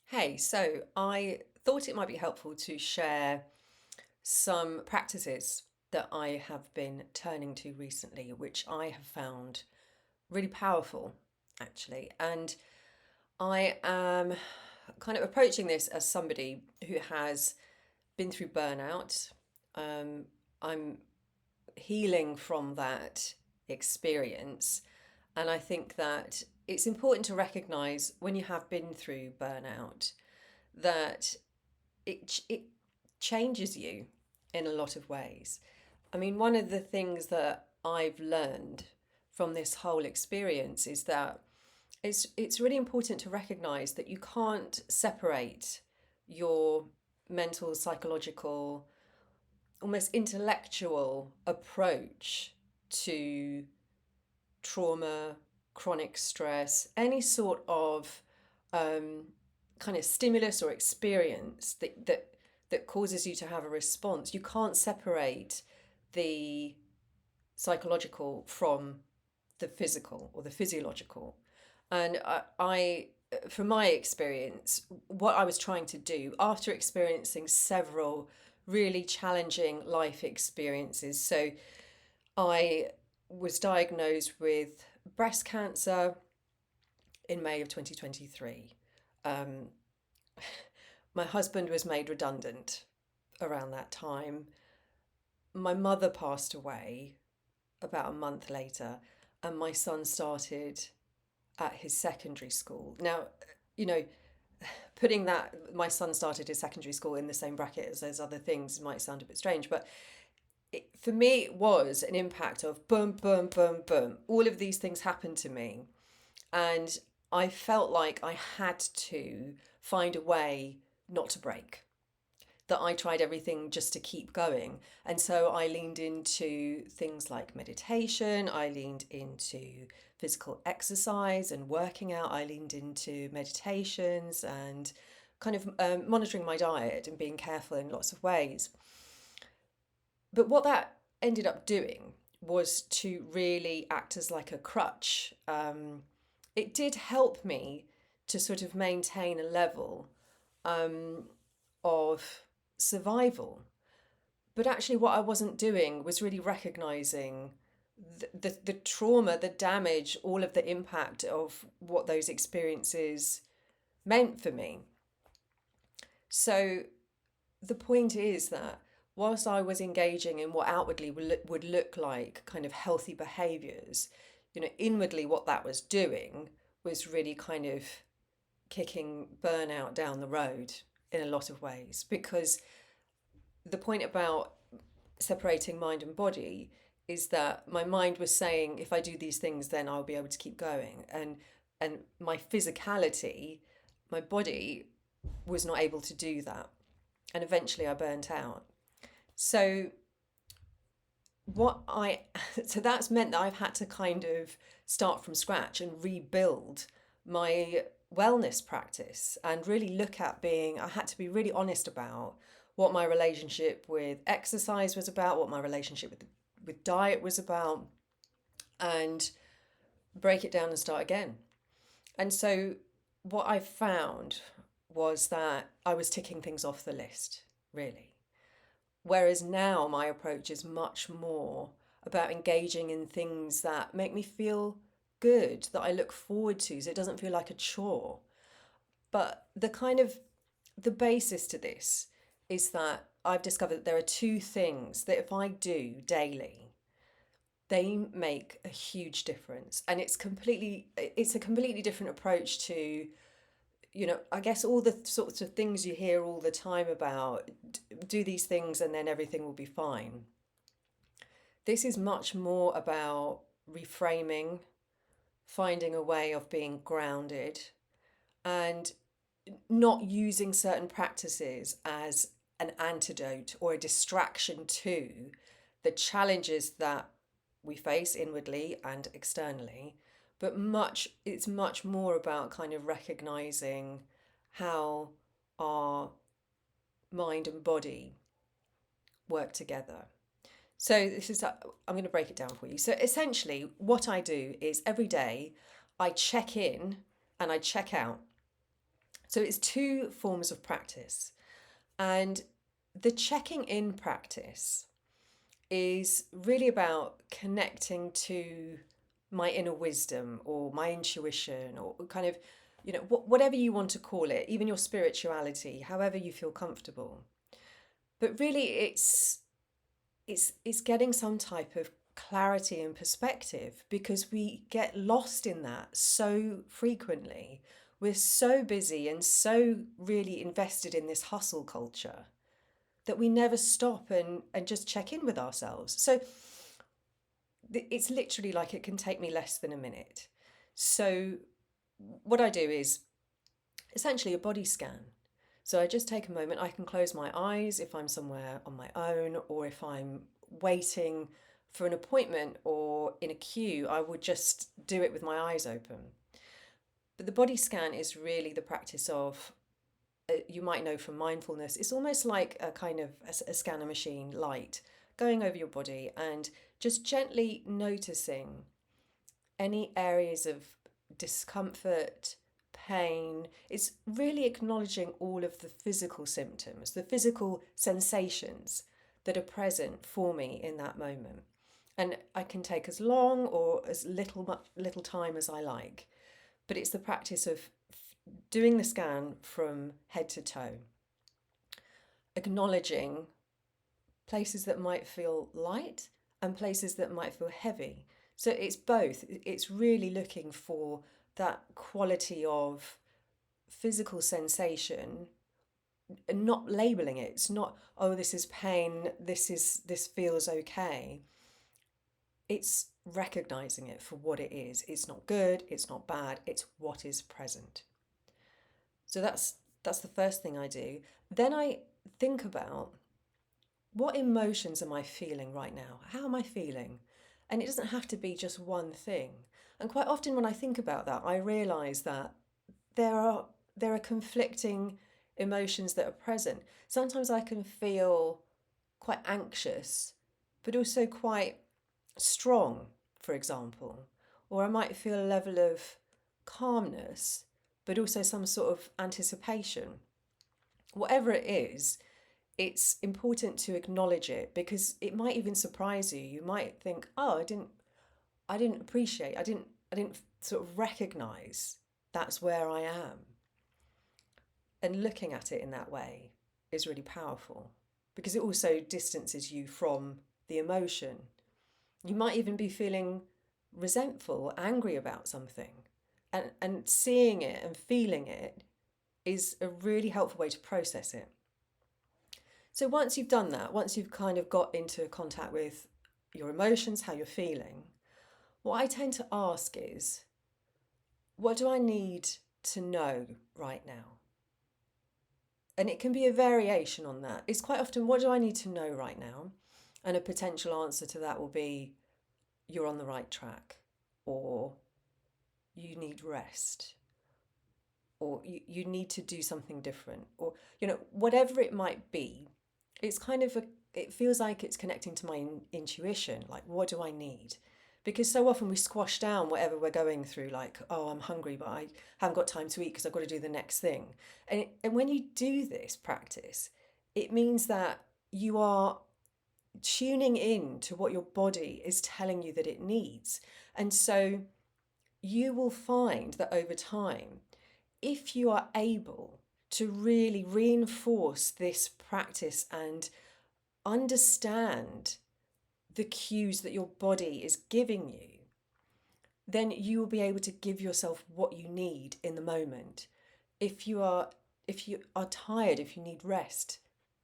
Hey, so I thought it might be helpful to share some practices that I have been turning to recently, which I have found really powerful, actually. And I am kind of approaching this as somebody who has been through burnout. I'm healing from that experience. And I think that it's important to recognize when you have been through burnout that it changes you in a lot of ways. I mean, one of the things that I've learned from this whole experience is that it's really important to recognize that you can't separate your mental, psychological, almost intellectual approach to trauma, chronic stress, any sort of um, kind of stimulus or experience that causes you to have a response. You can't separate the psychological from the physical or the physiological. And from my experience, what I was trying to do after experiencing several really challenging life experiences. So I was diagnosed with breast cancer in May of 2023. Um, my husband was made redundant around that time. My mother passed away about a month later, and my son started at his secondary school. Now, you know, putting that my son started his secondary school in the same bracket as those other things might sound a bit strange, but for me, it was an impact of boom, boom, boom, boom. All of these things happened to me. And I felt like I had to find a way not to break, that I tried everything just to keep going. And so I leaned into things like meditation, I leaned into physical exercise and working out, I leaned into meditations and kind of monitoring my diet and being careful in lots of ways. But what that ended up doing was to really act as like a crutch. It did help me to sort of maintain a level um, of survival. But actually, what I wasn't doing was really recognizing the trauma, the damage, all of the impact of what those experiences meant for me. So the point is that whilst I was engaging in what outwardly would look like kind of healthy behaviors, inwardly what that was doing was really kind of kicking burnout down the road in a lot of ways. Because the point about separating mind and body is that my mind was saying, if I do these things, then I'll be able to keep going. And my physicality, my body was not able to do that. And eventually I burnt out. So what I so that's meant that I've had to kind of start from scratch and rebuild my wellness practice and really look at being I had to be really honest about what my relationship with exercise was about, what my relationship with diet was about, and break it down and start again. And so what I found was that I was ticking things off the list, really. Whereas now my approach is much more about engaging in things that make me feel good, that I look forward to, so it doesn't feel like a chore. But the basis to this is that I've discovered that there are two things that if I do daily, they make a huge difference. And it's a completely different approach to I guess all the sorts of things you hear all the time about do these things and then everything will be fine. This is much more about reframing, finding a way of being grounded, and not using certain practices as an antidote or a distraction to the challenges that we face inwardly and externally, but it's much more about kind of recognizing how our mind and body work together. So I'm going to break it down for you. So essentially what I do is every day I check in and I check out. So it's two forms of practice. And the checking in practice is really about connecting to my inner wisdom or my intuition or kind of, whatever you want to call it, even your spirituality, however you feel comfortable. But really it's getting some type of clarity and perspective because we get lost in that so frequently. We're so busy and so really invested in this hustle culture that we never stop and just check in with ourselves. So it's literally like it can take me less than a minute. So what I do is essentially a body scan. So I just take a moment, I can close my eyes if I'm somewhere on my own or if I'm waiting for an appointment or in a queue, I would just do it with my eyes open. But the body scan is really the practice of, you might know from mindfulness, it's almost like a kind of a scanner machine light going over your body and just gently noticing any areas of discomfort, pain. It's really acknowledging all of the physical symptoms, the physical sensations that are present for me in that moment. And I can take as long or as little time as I like. But it's the practice of doing the scan from head to toe, acknowledging places that might feel light and places that might feel heavy. So it's both. It's really looking for that quality of physical sensation and not labeling it. It's not, oh, this is pain, this feels okay. It's recognizing it for what it is. It's not good, it's not bad, it's what is present. So that's the first thing I do. Then I think about what emotions am I feeling right now? How am I feeling? And it doesn't have to be just one thing. And quite often when I think about that, I realize that there are conflicting emotions that are present. Sometimes I can feel quite anxious, but also quite strong, for example. Or I might feel a level of calmness, but also some sort of anticipation. Whatever it is, it's important to acknowledge it because it might even surprise you. You might think, "Oh, I didn't appreciate. I didn't sort of recognize that's where I am." And looking at it in that way is really powerful because it also distances you from the emotion. You might even be feeling resentful or angry about something. And seeing it and feeling it is a really helpful way to process it. So once you've done that, once you've kind of got into contact with your emotions, how you're feeling, what I tend to ask is, what do I need to know right now? And it can be a variation on that. It's quite often, what do I need to know right now? And a potential answer to that will be, you're on the right track, or you need rest, or you need to do something different, or, whatever it might be. It's kind of it feels like it's connecting to my intuition, like, what do I need? Because so often we squash down whatever we're going through, like, oh, I'm hungry, but I haven't got time to eat because I've got to do the next thing. And when you do this practice, it means that you are tuning in to what your body is telling you that it needs. And so you will find that over time, if you are able to really reinforce this practice and understand the cues that your body is giving you, then you will be able to give yourself what you need in the moment. If you are tired, if you need rest,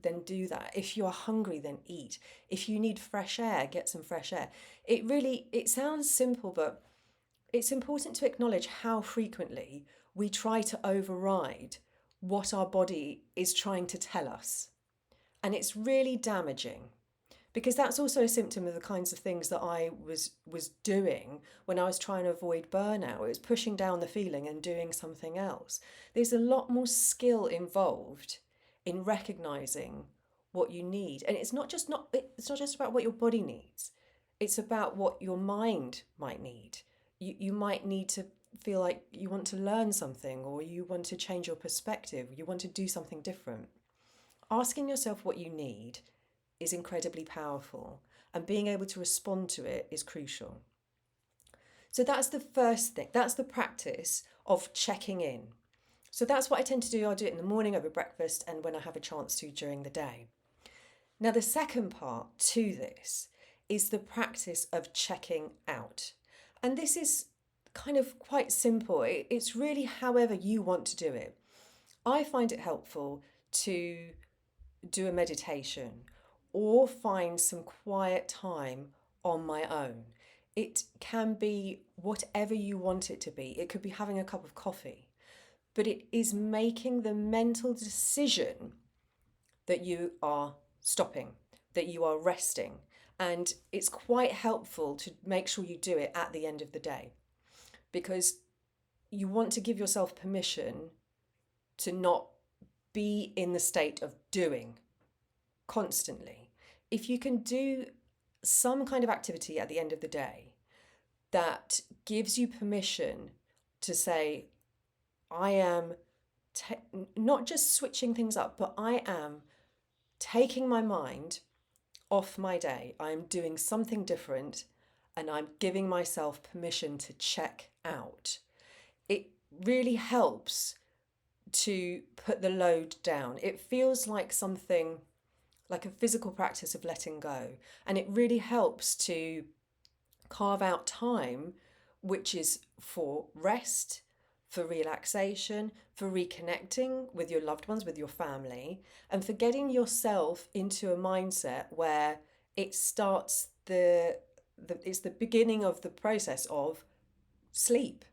then do that. If you are hungry, then eat. If you need fresh air, get some fresh air. It sounds simple, but it's important to acknowledge how frequently we try to override what our body is trying to tell us. And it's really damaging because that's also a symptom of the kinds of things that I was doing when I was trying to avoid burnout. It was pushing down the feeling and doing something else. There's a lot more skill involved in recognizing what you need. And it's not just about what your body needs. It's about what your mind might need. You might need to feel like you want to learn something, or you want to change your perspective, you want to do something different, asking yourself what you need is incredibly powerful, and being able to respond to it is crucial. So that's the first thing. That's the practice of checking in. So that's what I tend to do. I'll do it in the morning over breakfast and when I have a chance to during the day. Now, the second part to this is the practice of checking out. And this is kind of quite simple. It's really however you want to do it. I find it helpful to do a meditation or find some quiet time on my own. It can be whatever you want it to be. It could be having a cup of coffee, but it is making the mental decision that you are stopping, that you are resting. And it's quite helpful to make sure you do it at the end of the day, because you want to give yourself permission to not be in the state of doing constantly. If you can do some kind of activity at the end of the day that gives you permission to say, I am not just switching things up, but I am taking my mind off my day. I'm doing something different and I'm giving myself permission to check out. It really helps to put the load down. It feels like something like a physical practice of letting go. And it really helps to carve out time which is for rest, for relaxation, for reconnecting with your loved ones, with your family, and for getting yourself into a mindset where it starts it's the beginning of the process of sleep.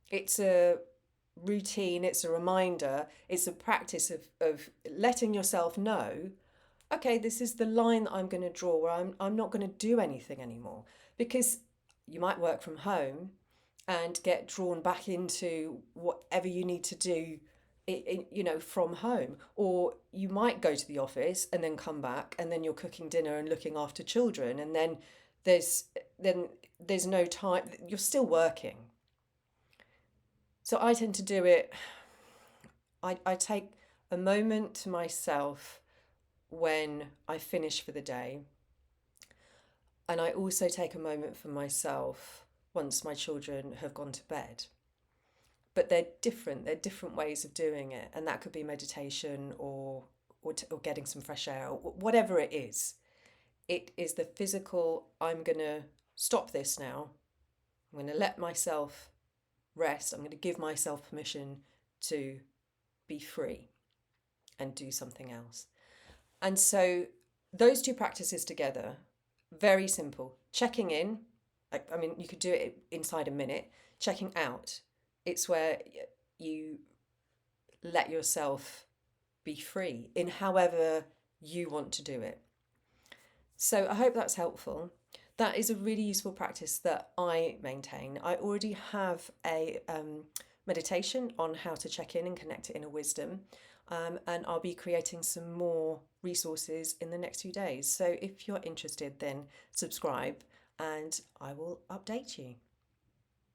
It's a routine, it's a reminder, it's a practice of letting yourself know, okay, this is the line that I'm going to draw where I'm not going to do anything anymore. Because you might work from home and get drawn back into whatever you need to do from home, or you might go to the office and then come back and then you're cooking dinner and looking after children, and there's there's no time, you're still working. So I tend to do it, I take a moment to myself when I finish for the day. And I also take a moment for myself once my children have gone to bed. But they're different ways of doing it. And that could be meditation or getting some fresh air, or whatever it is. It is the physical, I'm going to stop this now. I'm going to let myself rest. I'm going to give myself permission to be free and do something else. And so those two practices together, very simple. Checking in, I mean, you could do it inside a minute. Checking out, it's where you let yourself be free in however you want to do it. So I hope that's helpful. That is a really useful practice that I maintain. I already have a meditation on how to check in and connect to inner wisdom. And I'll be creating some more resources in the next few days. So if you're interested, then subscribe and I will update you.